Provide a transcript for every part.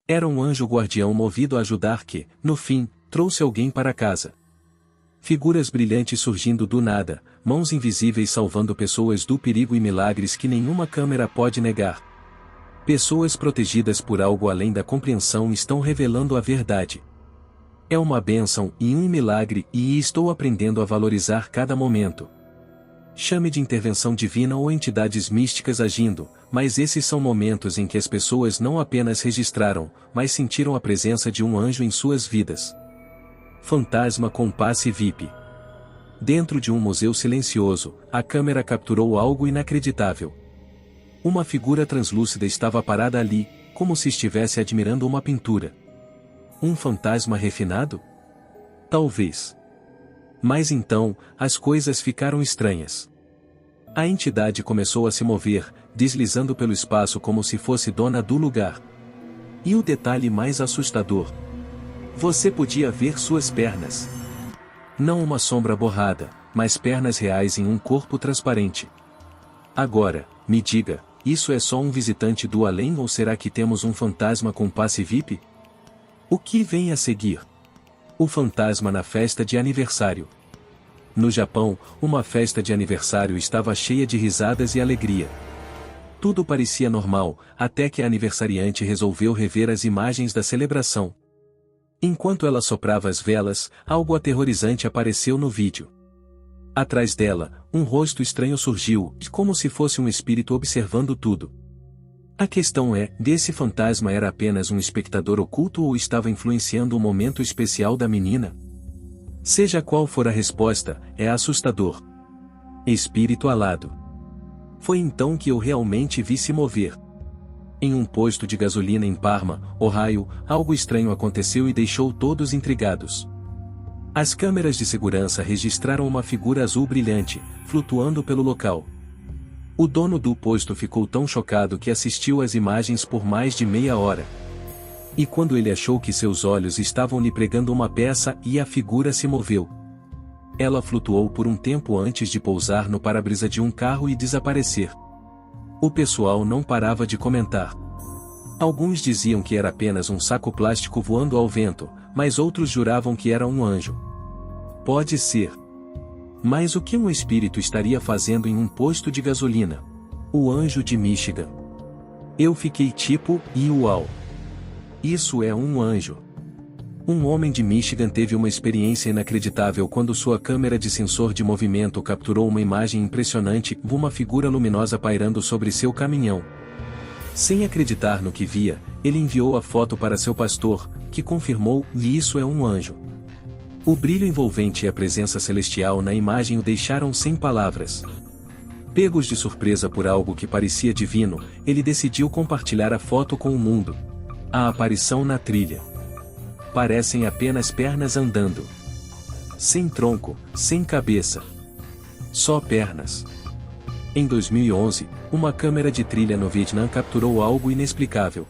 Era um anjo guardião movido a ajudar que, no fim, trouxe alguém para casa. Figuras brilhantes surgindo do nada, mãos invisíveis salvando pessoas do perigo e milagres que nenhuma câmera pode negar. Pessoas protegidas por algo além da compreensão estão revelando a verdade. É uma bênção e um milagre e estou aprendendo a valorizar cada momento. Chame de intervenção divina ou entidades místicas agindo, mas esses são momentos em que as pessoas não apenas registraram, mas sentiram a presença de um anjo em suas vidas. Fantasma com passe VIP. Dentro de um museu silencioso, a câmera capturou algo inacreditável. Uma figura translúcida estava parada ali, como se estivesse admirando uma pintura. Um fantasma refinado? Talvez. Mas então, as coisas ficaram estranhas. A entidade começou a se mover, deslizando pelo espaço como se fosse dona do lugar. E o detalhe mais assustador: você podia ver suas pernas. Não uma sombra borrada, mas pernas reais em um corpo transparente. Agora, me diga, isso é só um visitante do além ou será que temos um fantasma com passe VIP? O que vem a seguir? O fantasma na festa de aniversário. No Japão, uma festa de aniversário estava cheia de risadas e alegria. Tudo parecia normal, até que a aniversariante resolveu rever as imagens da celebração. Enquanto ela soprava as velas, algo aterrorizante apareceu no vídeo. Atrás dela, um rosto estranho surgiu, como se fosse um espírito observando tudo. A questão é, esse fantasma era apenas um espectador oculto ou estava influenciando o momento especial da menina? Seja qual for a resposta, é assustador. Espírito alado. Foi então que eu realmente vi se mover. Em um posto de gasolina em Parma, Ohio, algo estranho aconteceu e deixou todos intrigados. As câmeras de segurança registraram uma figura azul brilhante, flutuando pelo local. O dono do posto ficou tão chocado que assistiu às imagens por mais de meia hora. E quando ele achou que seus olhos estavam lhe pregando uma peça e a figura se moveu. Ela flutuou por um tempo antes de pousar no para-brisa de um carro e desaparecer. O pessoal não parava de comentar. Alguns diziam que era apenas um saco plástico voando ao vento, mas outros juravam que era um anjo. Pode ser. Mas o que um espírito estaria fazendo em um posto de gasolina? O anjo de Michigan. Eu fiquei tipo, uau! Isso é um anjo. Um homem de Michigan teve uma experiência inacreditável quando sua câmera de sensor de movimento capturou uma imagem impressionante de uma figura luminosa pairando sobre seu caminhão. Sem acreditar no que via, ele enviou a foto para seu pastor, que confirmou, e isso é um anjo. O brilho envolvente e a presença celestial na imagem o deixaram sem palavras. Pegos de surpresa por algo que parecia divino, ele decidiu compartilhar a foto com o mundo. A aparição na trilha. Parecem apenas pernas andando. Sem tronco, sem cabeça. Só pernas. Em 2011, uma câmera de trilha no Vietnã capturou algo inexplicável.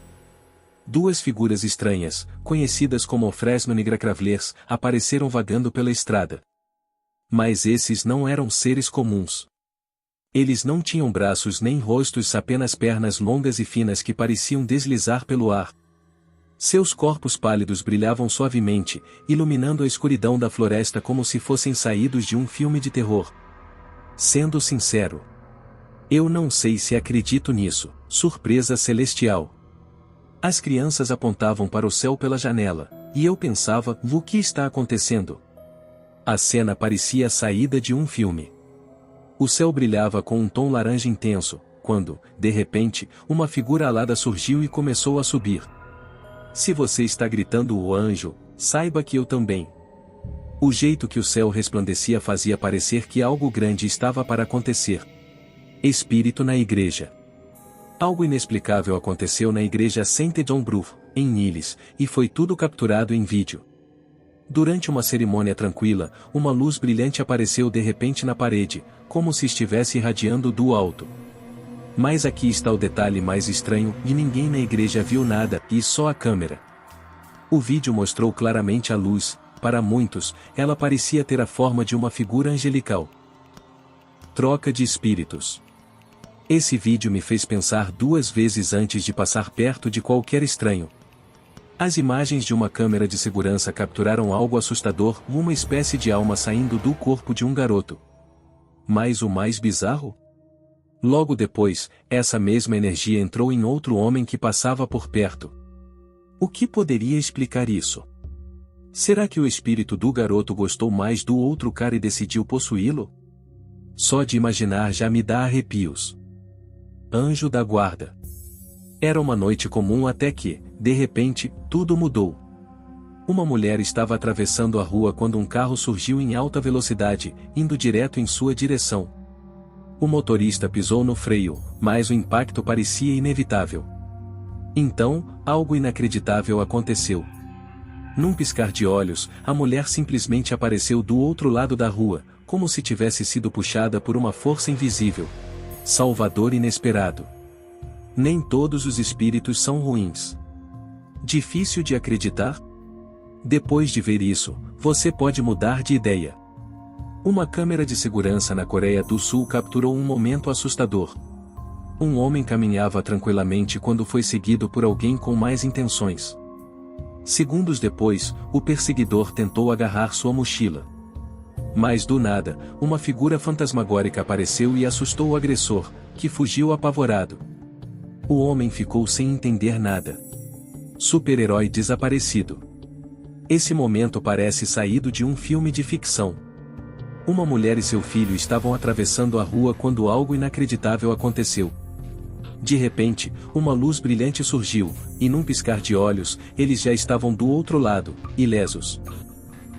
Duas figuras estranhas, conhecidas como Fresno Negra Travelers, apareceram vagando pela estrada. Mas esses não eram seres comuns. Eles não tinham braços nem rostos, apenas pernas longas e finas que pareciam deslizar pelo ar. Seus corpos pálidos brilhavam suavemente, iluminando a escuridão da floresta como se fossem saídos de um filme de terror. Sendo sincero, eu não sei se acredito nisso. Surpresa celestial. As crianças apontavam para o céu pela janela, e eu pensava, o que está acontecendo? A cena parecia a saída de um filme. O céu brilhava com um tom laranja intenso, quando, de repente, uma figura alada surgiu e começou a subir. Se você está gritando o anjo, saiba que eu também. O jeito que o céu resplandecia fazia parecer que algo grande estava para acontecer. Espírito na igreja. Algo inexplicável aconteceu na igreja St. John Bruff, em Niles, e foi tudo capturado em vídeo. Durante uma cerimônia tranquila, uma luz brilhante apareceu de repente na parede, como se estivesse irradiando do alto. Mas aqui está o detalhe mais estranho, e ninguém na igreja viu nada, e só a câmera. O vídeo mostrou claramente a luz, para muitos, ela parecia ter a forma de uma figura angelical. Troca de espíritos. Esse vídeo me fez pensar duas vezes antes de passar perto de qualquer estranho. As imagens de uma câmera de segurança capturaram algo assustador, uma espécie de alma saindo do corpo de um garoto. Mas o mais bizarro? Logo depois, essa mesma energia entrou em outro homem que passava por perto. O que poderia explicar isso? Será que o espírito do garoto gostou mais do outro cara e decidiu possuí-lo? Só de imaginar já me dá arrepios. Anjo da guarda. Era uma noite comum até que, de repente, tudo mudou. Uma mulher estava atravessando a rua quando um carro surgiu em alta velocidade, indo direto em sua direção. O motorista pisou no freio, mas o impacto parecia inevitável. Então, algo inacreditável aconteceu. Num piscar de olhos, a mulher simplesmente apareceu do outro lado da rua, como se tivesse sido puxada por uma força invisível. Salvador inesperado. Nem todos os espíritos são ruins. Difícil de acreditar? Depois de ver isso, você pode mudar de ideia. Uma câmera de segurança na Coreia do Sul capturou um momento assustador. Um homem caminhava tranquilamente quando foi seguido por alguém com mais intenções. Segundos depois, o perseguidor tentou agarrar sua mochila. Mas do nada, uma figura fantasmagórica apareceu e assustou o agressor, que fugiu apavorado. O homem ficou sem entender nada. Super-herói desaparecido. Esse momento parece saído de um filme de ficção. Uma mulher e seu filho estavam atravessando a rua quando algo inacreditável aconteceu. De repente, uma luz brilhante surgiu, e num piscar de olhos, eles já estavam do outro lado, ilesos.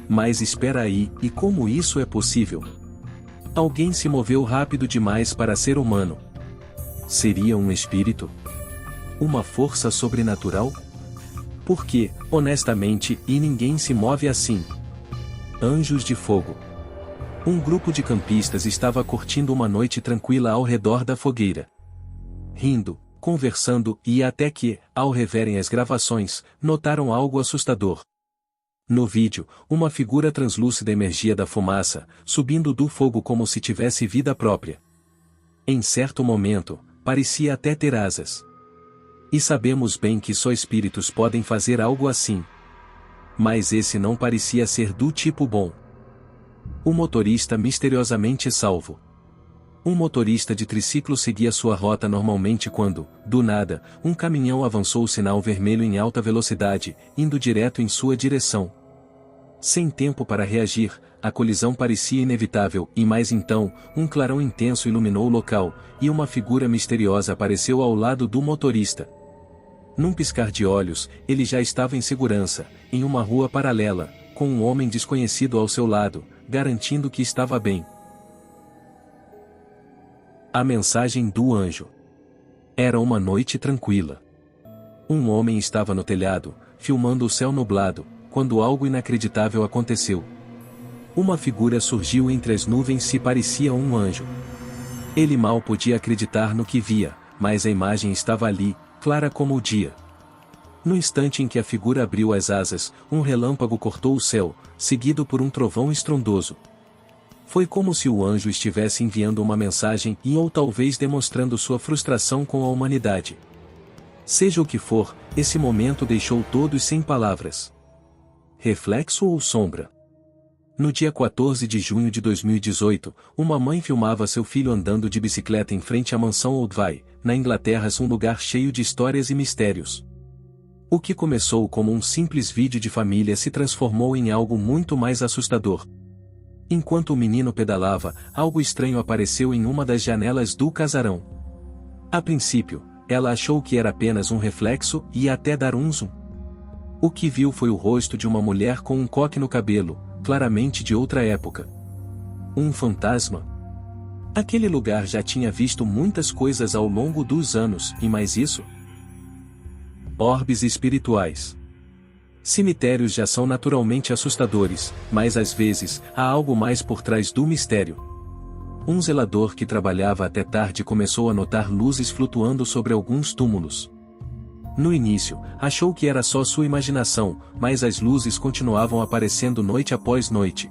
Mas espera aí, e como isso é possível? Alguém se moveu rápido demais para ser humano. Seria um espírito? Uma força sobrenatural? Porque, honestamente, ninguém se move assim. Anjos de fogo. Um grupo de campistas estava curtindo uma noite tranquila ao redor da fogueira. Rindo, conversando e até que, ao reverem as gravações, notaram algo assustador. No vídeo, uma figura translúcida emergia da fumaça, subindo do fogo como se tivesse vida própria. Em certo momento, parecia até ter asas. E sabemos bem que só espíritos podem fazer algo assim. Mas esse não parecia ser do tipo bom. O motorista misteriosamente salvo. Um motorista de triciclo seguia sua rota normalmente quando, do nada, um caminhão avançou o sinal vermelho em alta velocidade, indo direto em sua direção. Sem tempo para reagir, a colisão parecia inevitável e mais então, um clarão intenso iluminou o local, e uma figura misteriosa apareceu ao lado do motorista. Num piscar de olhos, ele já estava em segurança, em uma rua paralela, com um homem desconhecido ao seu lado, garantindo que estava bem. A mensagem do anjo. Era uma noite tranquila. Um homem estava no telhado, filmando o céu nublado, quando algo inacreditável aconteceu. Uma figura surgiu entre as nuvens e parecia um anjo. Ele mal podia acreditar no que via, mas a imagem estava ali, clara como o dia. No instante em que a figura abriu as asas, um relâmpago cortou o céu, seguido por um trovão estrondoso. Foi como se o anjo estivesse enviando uma mensagem ou talvez demonstrando sua frustração com a humanidade. Seja o que for, esse momento deixou todos sem palavras. Reflexo ou sombra? No dia 14 de junho de 2018, uma mãe filmava seu filho andando de bicicleta em frente à mansão Oldvai, na Inglaterra, um lugar cheio de histórias e mistérios. O que começou como um simples vídeo de família se transformou em algo muito mais assustador. Enquanto o menino pedalava, algo estranho apareceu em uma das janelas do casarão. A princípio, ela achou que era apenas um reflexo e ia até dar um zoom. O que viu foi o rosto de uma mulher com um coque no cabelo, claramente de outra época. Um fantasma? Aquele lugar já tinha visto muitas coisas ao longo dos anos, e mais isso? Orbes espirituais. Cemitérios já são naturalmente assustadores, mas às vezes, há algo mais por trás do mistério. Um zelador que trabalhava até tarde começou a notar luzes flutuando sobre alguns túmulos. No início, achou que era só sua imaginação, mas as luzes continuavam aparecendo noite após noite.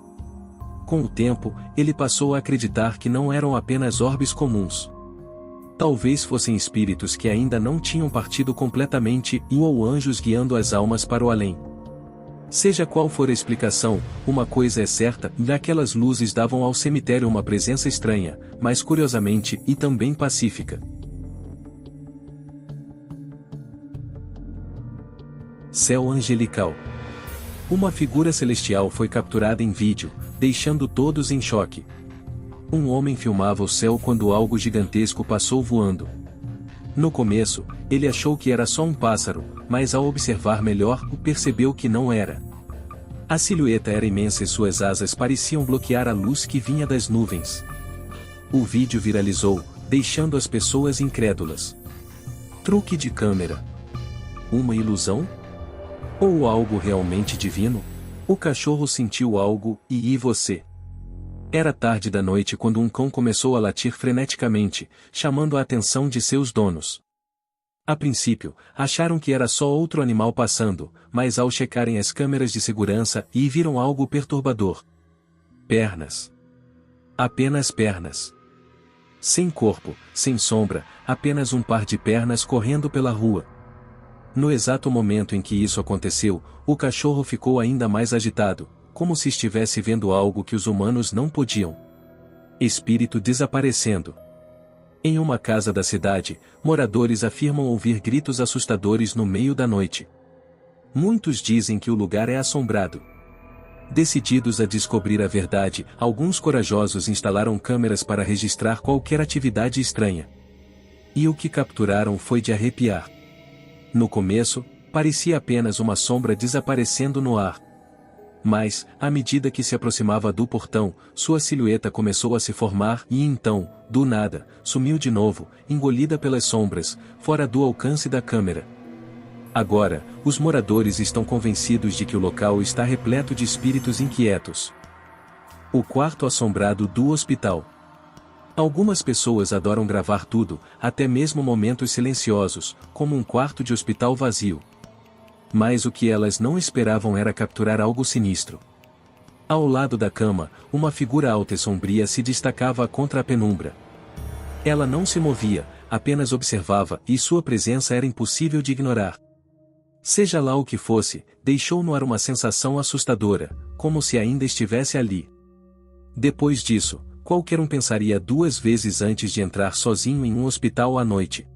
Com o tempo, ele passou a acreditar que não eram apenas orbes comuns. Talvez fossem espíritos que ainda não tinham partido completamente ou anjos guiando as almas para o além. Seja qual for a explicação, uma coisa é certa, aquelas luzes davam ao cemitério uma presença estranha, mas curiosamente e também pacífica. Céu angelical. Uma figura celestial foi capturada em vídeo, deixando todos em choque. Um homem filmava o céu quando algo gigantesco passou voando. No começo, ele achou que era só um pássaro, mas ao observar melhor, percebeu que não era. A silhueta era imensa e suas asas pareciam bloquear a luz que vinha das nuvens. O vídeo viralizou, deixando as pessoas incrédulas. Truque de câmera. Uma ilusão? Ou algo realmente divino? O cachorro sentiu algo, e você? Era tarde da noite quando um cão começou a latir freneticamente, chamando a atenção de seus donos. A princípio, acharam que era só outro animal passando, mas ao checarem as câmeras de segurança, viram algo perturbador. Pernas. Apenas pernas. Sem corpo, sem sombra, apenas um par de pernas correndo pela rua. No exato momento em que isso aconteceu, o cachorro ficou ainda mais agitado, como se estivesse vendo algo que os humanos não podiam. Espírito desaparecendo. Em uma casa da cidade, moradores afirmam ouvir gritos assustadores no meio da noite. Muitos dizem que o lugar é assombrado. Decididos a descobrir a verdade, alguns corajosos instalaram câmeras para registrar qualquer atividade estranha. E o que capturaram foi de arrepiar. No começo, parecia apenas uma sombra desaparecendo no ar. Mas, à medida que se aproximava do portão, sua silhueta começou a se formar e então, do nada, sumiu de novo, engolida pelas sombras, fora do alcance da câmera. Agora, os moradores estão convencidos de que o local está repleto de espíritos inquietos. O quarto assombrado do hospital. Algumas pessoas adoram gravar tudo, até mesmo momentos silenciosos, como um quarto de hospital vazio. Mas o que elas não esperavam era capturar algo sinistro. Ao lado da cama, uma figura alta e sombria se destacava contra a penumbra. Ela não se movia, apenas observava, e sua presença era impossível de ignorar. Seja lá o que fosse, deixou no ar uma sensação assustadora, como se ainda estivesse ali. Depois disso, qualquer um pensaria 2 vezes antes de entrar sozinho em um hospital à noite.